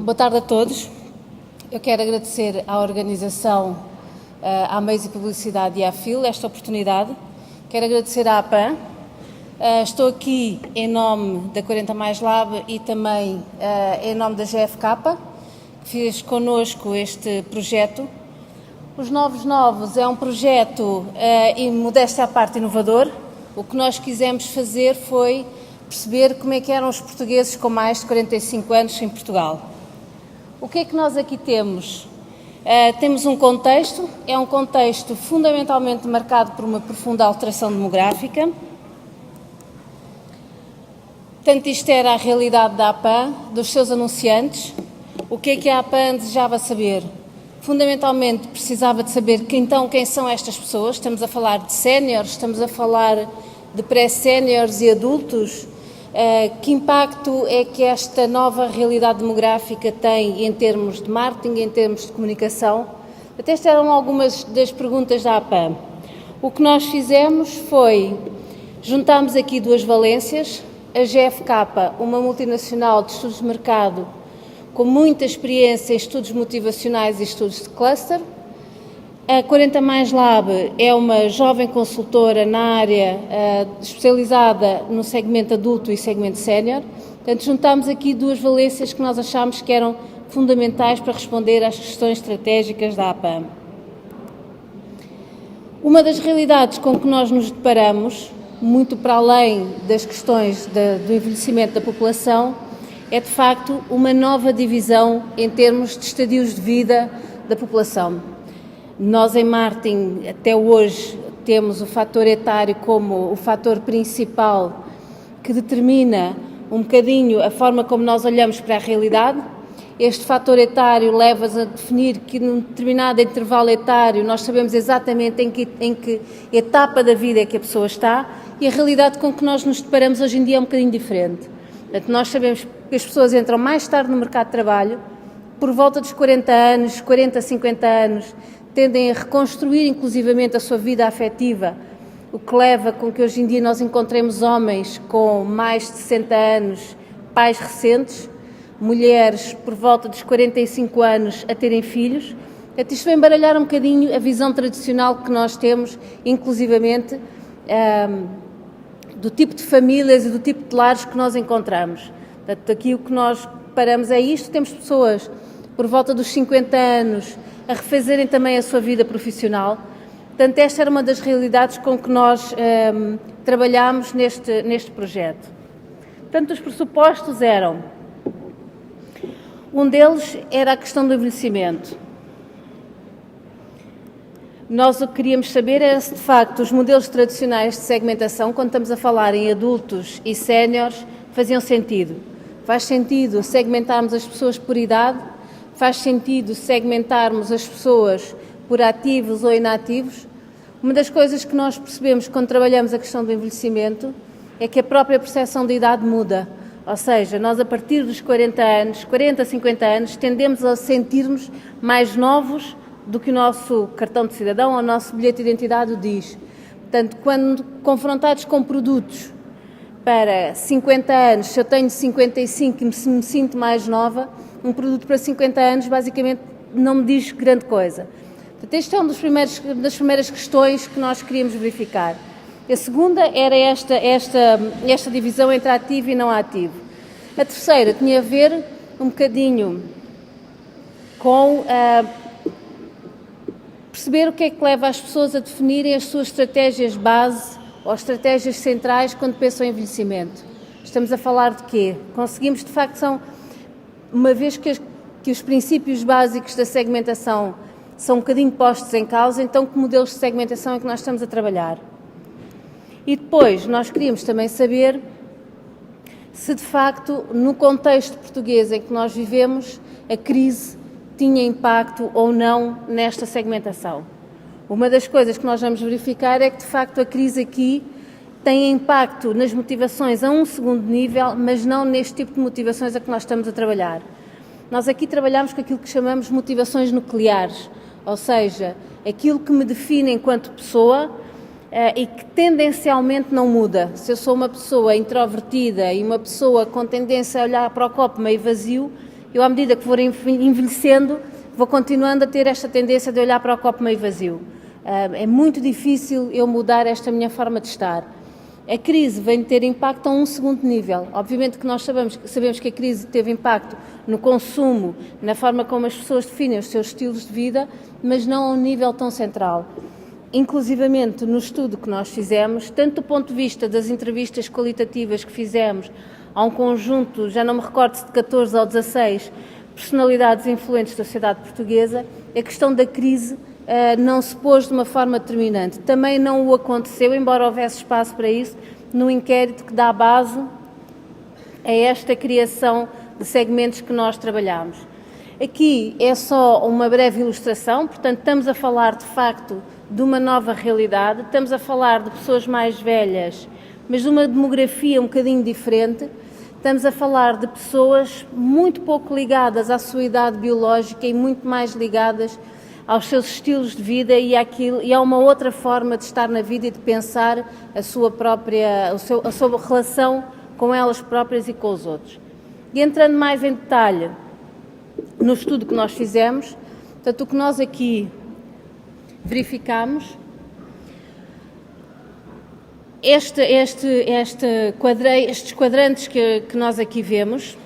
Boa tarde a todos. Eu quero agradecer à organização, à Meios e Publicidade e à FIL esta oportunidade. Quero agradecer à APAM. Estou aqui em nome da 40 Mais Lab e também em nome da GFK, que fez connosco este projeto. Os Novos é um projeto, e modéstia à parte, inovador. O que nós quisemos fazer foi perceber como é que eram os portugueses com mais de 45 anos em Portugal. O que é que nós aqui temos? Temos um contexto, é um contexto fundamentalmente marcado por uma profunda alteração demográfica. Portanto, isto era a realidade da APAM, dos seus anunciantes. O que é que a APAM desejava saber? Fundamentalmente precisava de saber quem são estas pessoas. Estamos a falar de séniores, estamos a falar de pré-séniores e adultos. Que impacto é que esta nova realidade demográfica tem em termos de marketing, em termos de comunicação? Até estas eram algumas das perguntas da APAM. O que nós fizemos foi, juntámos aqui duas valências, a GFK, uma multinacional de estudos de mercado com muita experiência em estudos motivacionais e estudos de cluster. A 40 Mais Lab é uma jovem consultora na área especializada no segmento adulto e segmento sénior. Portanto, juntámos aqui duas valências que nós achámos que eram fundamentais para responder às questões estratégicas da APAM. Uma das realidades com que nós nos deparamos, muito para além das questões do envelhecimento da população, é de facto uma nova divisão em termos de estadios de vida da população. Nós em marketing, até hoje, temos o fator etário como o fator principal que determina um bocadinho a forma como nós olhamos para a realidade. Este fator etário leva-nos a definir que num determinado intervalo etário nós sabemos exatamente em que etapa da vida é que a pessoa está, e a realidade com que nós nos deparamos hoje em dia é um bocadinho diferente. Portanto, nós sabemos que as pessoas entram mais tarde no mercado de trabalho, por volta dos 40 anos, 40, 50 anos, tendem a reconstruir inclusivamente a sua vida afetiva, o que leva com que hoje em dia nós encontremos homens com mais de 60 anos, pais recentes, mulheres por volta dos 45 anos a terem filhos. Portanto, isto vem baralhar um bocadinho a visão tradicional que nós temos, inclusivamente, do tipo de famílias e do tipo de lares que nós encontramos. Portanto, aqui o que nós paramos é isto, temos pessoas por volta dos 50 anos a refazerem também a sua vida profissional. Portanto, esta era uma das realidades com que nós trabalhámos neste projeto. Portanto, os pressupostos eram, um deles era a questão do envelhecimento. Nós o que queríamos saber era se, de facto, os modelos tradicionais de segmentação, quando estamos a falar em adultos e séniores, faziam sentido. Faz sentido segmentarmos as pessoas por idade? Faz sentido segmentarmos as pessoas por ativos ou inativos? Uma das coisas que nós percebemos quando trabalhamos a questão do envelhecimento é que a própria percepção de idade muda. Ou seja, nós a partir dos 40 anos, 40, 50 anos, tendemos a sentir-nos mais novos do que o nosso cartão de cidadão ou o nosso bilhete de identidade o diz. Portanto, quando confrontados com produtos para 50 anos, se eu tenho 55 e me sinto mais nova, um produto para 50 anos basicamente não me diz grande coisa. Portanto, esta é uma das primeiras questões que nós queríamos verificar. A segunda era esta divisão entre ativo e não ativo. A terceira tinha a ver um bocadinho com perceber o que é que leva as pessoas a definirem as suas estratégias base ou estratégias centrais quando pensam em envelhecimento. Estamos a falar de quê? Conseguimos, de facto, uma vez que os princípios básicos da segmentação são um bocadinho postos em causa, então que modelos de segmentação é que nós estamos a trabalhar? E depois nós queríamos também saber se, de facto, no contexto português em que nós vivemos, a crise tinha impacto ou não nesta segmentação. Uma das coisas que nós vamos verificar é que, de facto, a crise aqui tem impacto nas motivações a um segundo nível, mas não neste tipo de motivações a que nós estamos a trabalhar. Nós aqui trabalhamos com aquilo que chamamos de motivações nucleares, ou seja, aquilo que me define enquanto pessoa e que tendencialmente não muda. Se eu sou uma pessoa introvertida e uma pessoa com tendência a olhar para o copo meio vazio, eu, à medida que for envelhecendo, vou continuando a ter esta tendência de olhar para o copo meio vazio. É muito difícil eu mudar esta minha forma de estar. A crise vem ter impacto a um segundo nível. Obviamente que nós sabemos que a crise teve impacto no consumo, na forma como as pessoas definem os seus estilos de vida, mas não a um nível tão central. Inclusivamente, no estudo que nós fizemos, tanto do ponto de vista das entrevistas qualitativas que fizemos a um conjunto, já não me recordo se de 14 ou 16, personalidades influentes da sociedade portuguesa, a questão da crise não se pôs de uma forma determinante. Também não o aconteceu, embora houvesse espaço para isso, no inquérito que dá base a esta criação de segmentos que nós trabalhamos. Aqui é só uma breve ilustração, portanto, estamos a falar de facto de uma nova realidade, estamos a falar de pessoas mais velhas, mas de uma demografia um bocadinho diferente. Estamos a falar de pessoas muito pouco ligadas à sua idade biológica e muito mais ligadas aos seus estilos de vida e a uma outra forma de estar na vida e de pensar a sua relação com elas próprias e com os outros. E entrando mais em detalhe no estudo que nós fizemos, portanto, o que nós aqui verificamos, estes quadrantes que nós aqui vemos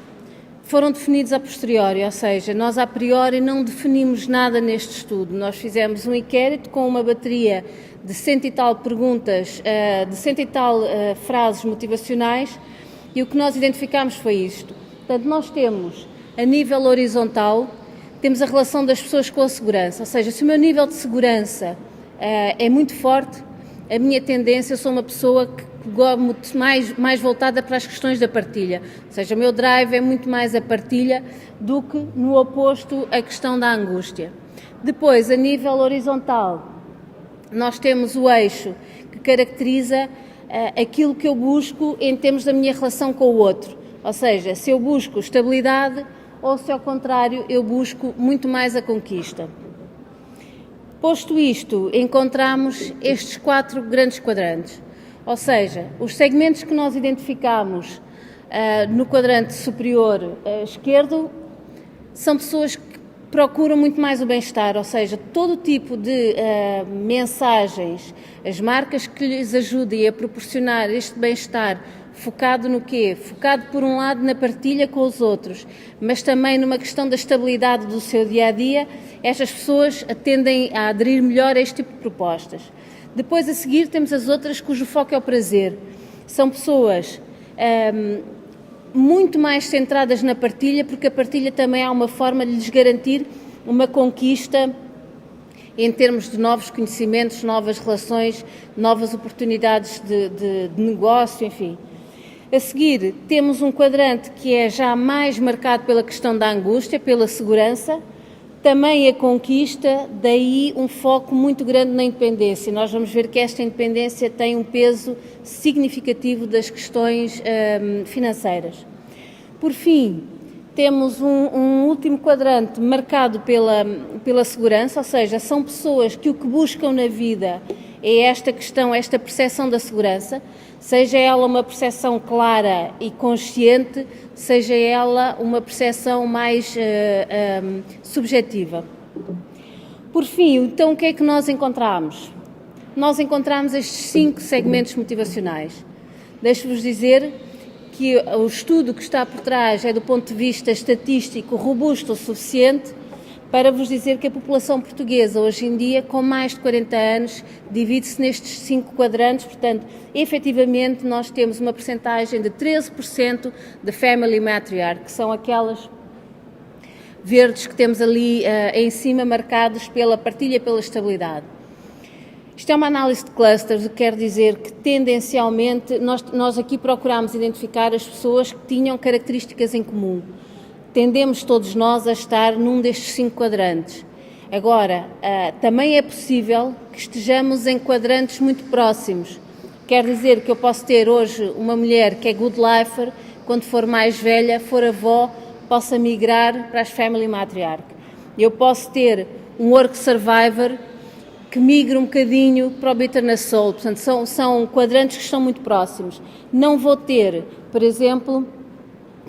foram definidos a posteriori, ou seja, nós a priori não definimos nada neste estudo. Nós fizemos um inquérito com uma bateria de 100 e tal perguntas, de 100 e tal frases motivacionais, e o que nós identificámos foi isto. Portanto, nós temos, a nível horizontal, temos a relação das pessoas com a segurança, ou seja, se o meu nível de segurança é muito forte, a minha tendência, eu sou uma pessoa que gosto mais voltada para as questões da partilha, ou seja, o meu drive é muito mais a partilha do que no oposto a questão da angústia. Depois, a nível horizontal, nós temos o eixo que caracteriza aquilo que eu busco em termos da minha relação com o outro, ou seja, se eu busco estabilidade ou se ao contrário eu busco muito mais a conquista. Posto isto, encontramos estes 4 grandes quadrantes, ou seja, os segmentos que nós identificamos no quadrante superior esquerdo são pessoas que procuram muito mais o bem-estar, ou seja, todo tipo de mensagens, as marcas que lhes ajudem a proporcionar este bem-estar, focado no quê? Focado, por um lado, na partilha com os outros, mas também numa questão da estabilidade do seu dia-a-dia, estas pessoas tendem a aderir melhor a este tipo de propostas. Depois, a seguir, temos as outras cujo foco é o prazer. São pessoas muito mais centradas na partilha, porque a partilha também é uma forma de lhes garantir uma conquista em termos de novos conhecimentos, novas relações, novas oportunidades de negócio, enfim. A seguir, temos um quadrante que é já mais marcado pela questão da angústia, pela segurança, também a conquista, daí um foco muito grande na independência. Nós vamos ver que esta independência tem um peso significativo das questões financeiras. Por fim, temos um último quadrante marcado pela segurança, ou seja, são pessoas que o que buscam na vida é esta questão, esta percepção da segurança, seja ela uma percepção clara e consciente, seja ela uma percepção mais subjetiva. Por fim, então, o que é que nós encontramos? Nós encontramos estes 5 segmentos motivacionais. Deixo-vos dizer que o estudo que está por trás é, do ponto de vista estatístico, robusto o suficiente para vos dizer que a população portuguesa, hoje em dia, com mais de 40 anos, divide-se nestes 5 quadrantes, portanto, efetivamente, nós temos uma percentagem de 13% de family matriarch, que são aquelas verdes que temos ali em cima, marcados pela partilha e pela estabilidade. Isto é uma análise de clusters, o que quer dizer que, tendencialmente, nós aqui procuramos identificar as pessoas que tinham características em comum. Tendemos todos nós a estar num destes 5 quadrantes. Agora, também é possível que estejamos em quadrantes muito próximos. Quer dizer que eu posso ter hoje uma mulher que é good lifer, quando for mais velha, for avó, possa migrar para as family matriarch. Eu posso ter um work survivor que migra um bocadinho para o bitterness soul. Portanto, são quadrantes que estão muito próximos. Não vou ter, por exemplo,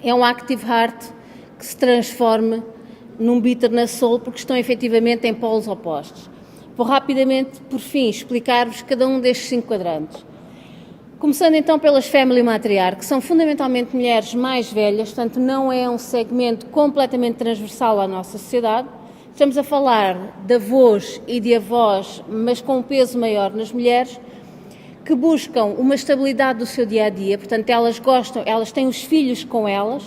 é um active heart, que se transforme num bitter na soul, porque estão efetivamente em polos opostos. Vou rapidamente, por fim, explicar-vos cada um destes 5 quadrantes. Começando então pelas family matriarch, que são fundamentalmente mulheres mais velhas, portanto não é um segmento completamente transversal à nossa sociedade. Estamos a falar de avós e de avós, mas com um peso maior nas mulheres, que buscam uma estabilidade do seu dia-a-dia, portanto elas têm os filhos com elas,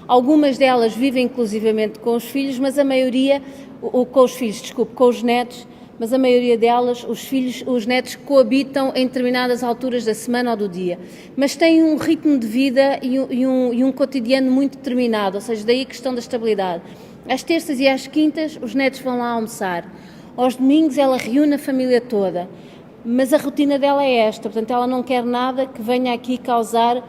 algumas delas vivem inclusivamente com os filhos, mas a maioria, com os netos, mas a maioria delas, os netos coabitam em determinadas alturas da semana ou do dia, mas têm um ritmo de vida e um cotidiano muito determinado, ou seja, daí a questão da estabilidade. Às terças e às quintas os netos vão lá almoçar, aos domingos ela reúne a família toda, mas a rotina dela é esta, portanto ela não quer nada que venha aqui causar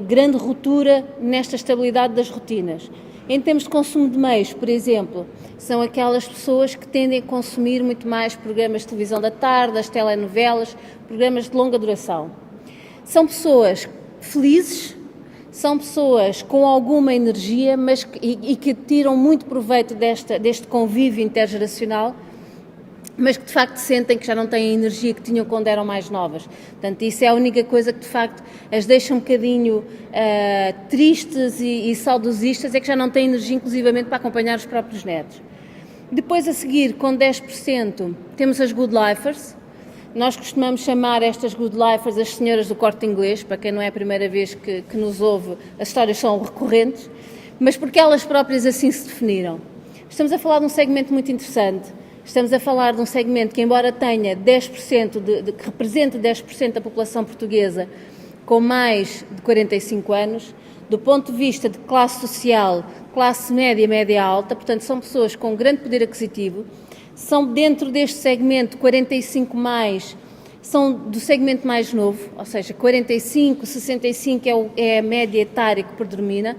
grande ruptura nesta estabilidade das rotinas. Em termos de consumo de meios, por exemplo, são aquelas pessoas que tendem a consumir muito mais programas de televisão da tarde, as telenovelas, programas de longa duração. São pessoas felizes, são pessoas com alguma energia, mas que tiram muito proveito deste convívio intergeracional, mas que de facto sentem que já não têm a energia que tinham quando eram mais novas. Portanto, isso é a única coisa que de facto as deixa um bocadinho tristes e saudosistas, é que já não têm energia inclusivamente para acompanhar os próprios netos. Depois, a seguir, com 10%, temos as good lifers. Nós costumamos chamar estas good lifers as senhoras do Corte Inglês, para quem não é a primeira vez que nos ouve, as histórias são recorrentes, mas porque elas próprias assim se definiram. Estamos a falar de um segmento muito interessante. Estamos a falar de um segmento que, embora tenha 10%, que represente 10% da população portuguesa com mais de 45 anos, do ponto de vista de classe social, classe média, média alta, portanto são pessoas com grande poder aquisitivo, são dentro deste segmento 45 mais, são do segmento mais novo, ou seja, 45, 65 é a média etária que predomina.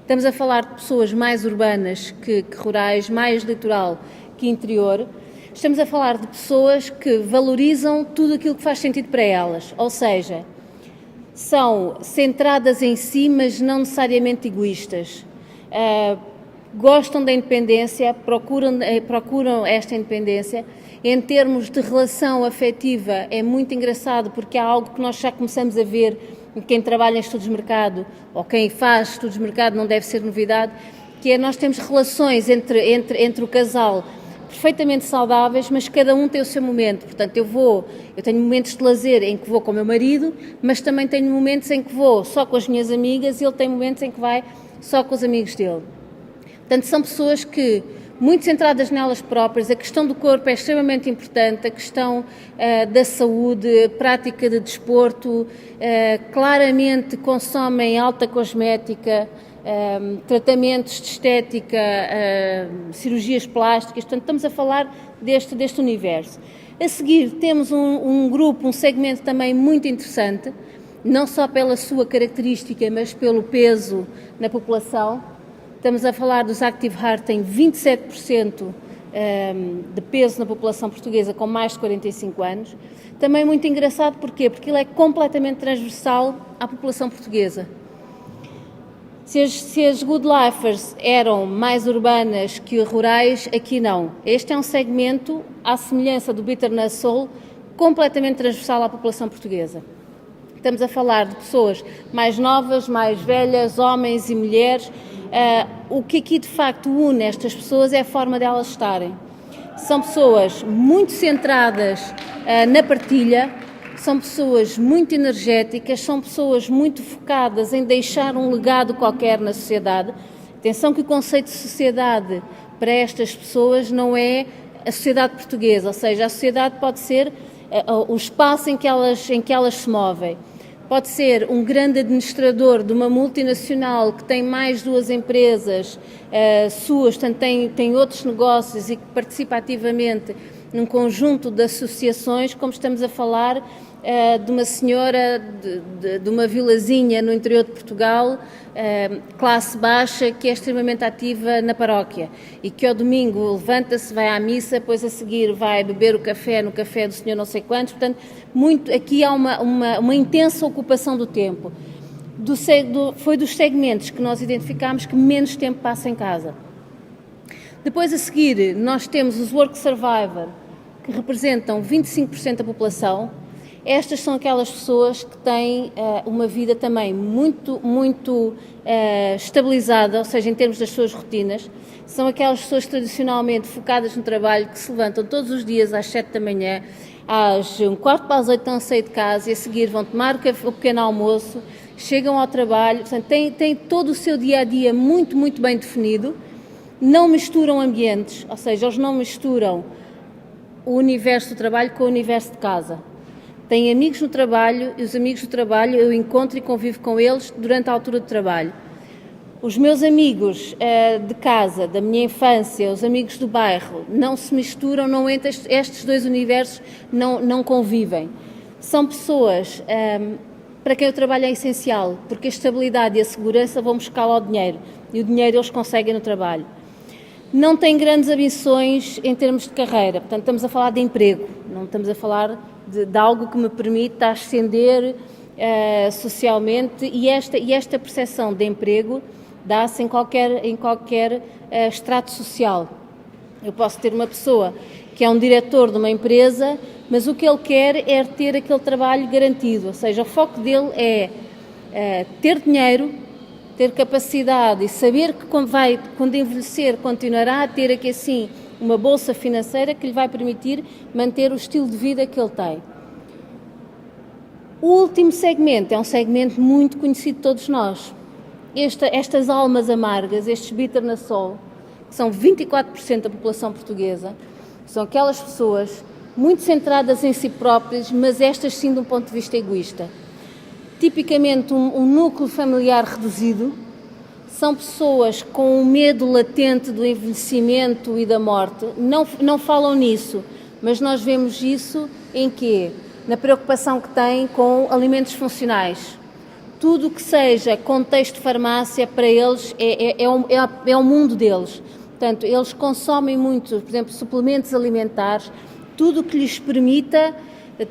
Estamos a falar de pessoas mais urbanas que rurais, mais litoral que interior. Estamos a falar de pessoas que valorizam tudo aquilo que faz sentido para elas, ou seja, são centradas em si, mas não necessariamente egoístas. Gostam da independência, procuram esta independência. Em termos de relação afetiva, é muito engraçado porque há algo que nós já começamos a ver em quem trabalha em estudos de mercado, ou quem faz estudos de mercado, não deve ser novidade, que é nós temos relações entre o casal perfeitamente saudáveis, mas cada um tem o seu momento. Portanto, eu tenho momentos de lazer em que vou com o meu marido, mas também tenho momentos em que vou só com as minhas amigas e ele tem momentos em que vai só com os amigos dele. Portanto, são pessoas que, muito centradas nelas próprias, a questão do corpo é extremamente importante, a questão da saúde, prática de desporto, claramente consomem alta cosmética, tratamentos de estética, cirurgias plásticas, portanto estamos a falar deste universo. A seguir temos um grupo, um segmento também muito interessante, não só pela sua característica, mas pelo peso na população. Estamos a falar dos Active Heart, tem 27% de peso na população portuguesa com mais de 45 anos. Também muito engraçado, porquê? Porque ele é completamente transversal à população portuguesa. Se as good lifers eram mais urbanas que rurais, aqui não. Este é um segmento, à semelhança do bitter na soul, completamente transversal à população portuguesa. Estamos a falar de pessoas mais novas, mais velhas, homens e mulheres. O que aqui de facto une estas pessoas é a forma delas estarem. São pessoas muito centradas na partilha, são pessoas muito energéticas, são pessoas muito focadas em deixar um legado qualquer na sociedade. Atenção que o conceito de sociedade para estas pessoas não é a sociedade portuguesa, ou seja, a sociedade pode ser o espaço em que elas se movem. Pode ser um grande administrador de uma multinacional que tem mais 2 empresas suas, portanto tem outros negócios e que participa ativamente num conjunto de associações, como estamos a falar de uma senhora de uma vilazinha no interior de Portugal, classe baixa, que é extremamente ativa na paróquia e que ao domingo levanta-se, vai à missa, depois a seguir vai beber o café no café do senhor não sei quantos. Portanto, aqui há uma intensa ocupação do tempo. foi dos segmentos que nós identificámos que menos tempo passa em casa. Depois, a seguir, nós temos os Work Survivor, que representam 25% da população. Estas são aquelas pessoas que têm uma vida também muito estabilizada, ou seja, em termos das suas rotinas. São aquelas pessoas tradicionalmente focadas no trabalho, que se levantam todos os dias às 7 da manhã, às 7:45 estão a sair de casa e a seguir vão tomar o pequeno almoço, chegam ao trabalho, portanto, têm todo o seu dia-a-dia muito bem definido, não misturam ambientes, ou seja, eles não misturam o universo do trabalho com o universo de casa. Têm amigos no trabalho e os amigos do trabalho eu encontro e convivo com eles durante a altura do trabalho. Os meus amigos de casa, da minha infância, os amigos do bairro, não se misturam, não entram, estes dois universos não convivem. São pessoas para quem o trabalho é essencial, porque a estabilidade e a segurança vão buscar lá o dinheiro, e o dinheiro eles conseguem no trabalho. Não têm grandes ambições em termos de carreira, portanto estamos a falar de emprego, não estamos a falar de algo que me permita ascender socialmente, e esta percepção de emprego dá-se em qualquer estrato social. Eu posso ter uma pessoa que é um diretor de uma empresa, mas o que ele quer é ter aquele trabalho garantido, ou seja, o foco dele é ter dinheiro, ter capacidade e saber que quando envelhecer continuará a ter aqui assim uma bolsa financeira que lhe vai permitir manter o estilo de vida que ele tem. O último segmento é um segmento muito conhecido de todos nós. Estas almas amargas, estes bitter na sol, que são 24% da população portuguesa, são aquelas pessoas muito centradas em si próprias, mas estas sim de um ponto de vista egoísta. Tipicamente um núcleo familiar reduzido, são pessoas com um medo latente do envelhecimento e da morte. Não falam nisso, mas nós vemos isso em quê? Na preocupação que têm com alimentos funcionais. Tudo o que seja contexto de farmácia, para eles, é o mundo deles. Portanto, eles consomem muito, por exemplo, suplementos alimentares, tudo o que lhes permita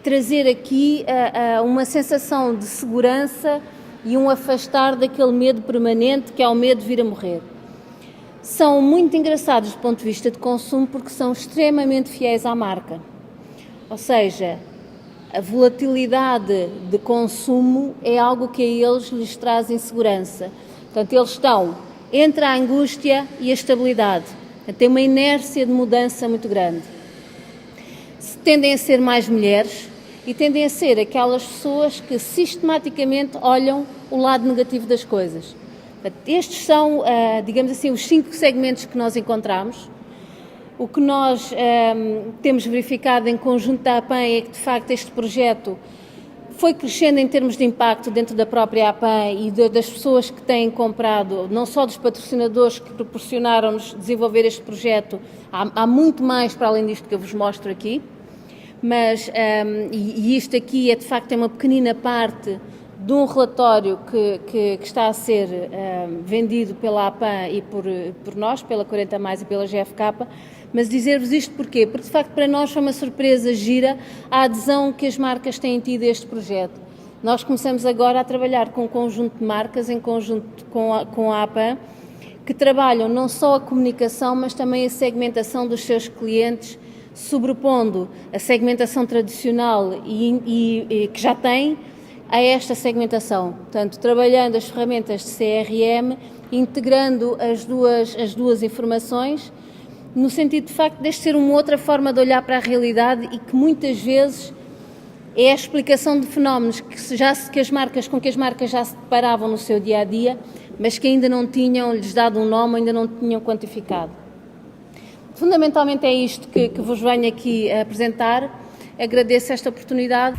trazer aqui uma sensação de segurança e um afastar daquele medo permanente que é o medo de vir a morrer. São muito engraçados do ponto de vista de consumo porque são extremamente fiéis à marca. Ou seja, a volatilidade de consumo é algo que a eles lhes traz insegurança. Portanto, eles estão entre a angústia e a estabilidade. Tem uma inércia de mudança muito grande. Tendem a ser mais mulheres e tendem a ser aquelas pessoas que sistematicamente olham o lado negativo das coisas. Estes são, digamos assim, os 5 segmentos que nós encontramos. O que nós temos verificado em conjunto da APAN é que, de facto, este projeto foi crescendo em termos de impacto dentro da própria APAN e das pessoas que têm comprado, não só dos patrocinadores que proporcionaram-nos desenvolver este projeto, há muito mais para além disto que eu vos mostro aqui, mas isto aqui é, de facto, uma pequenina parte de um relatório que está a ser vendido pela APAN e por nós, pela 40+, e pela GFK, mas dizer-vos isto porquê? Porque, de facto, para nós foi uma surpresa gira a adesão que as marcas têm tido a este projeto. Nós começamos agora a trabalhar com um conjunto de marcas, em conjunto com a APAN, que trabalham não só a comunicação, mas também a segmentação dos seus clientes, sobrepondo a segmentação tradicional e que já tem a esta segmentação. Portanto, trabalhando as ferramentas de CRM, integrando as duas informações, no sentido, de facto, de ser uma outra forma de olhar para a realidade e que muitas vezes é a explicação de fenómenos com que as marcas já se deparavam no seu dia-a-dia, mas que ainda não tinham-lhes dado um nome, ainda não tinham quantificado. Fundamentalmente é isto que vos venho aqui a apresentar. Agradeço esta oportunidade.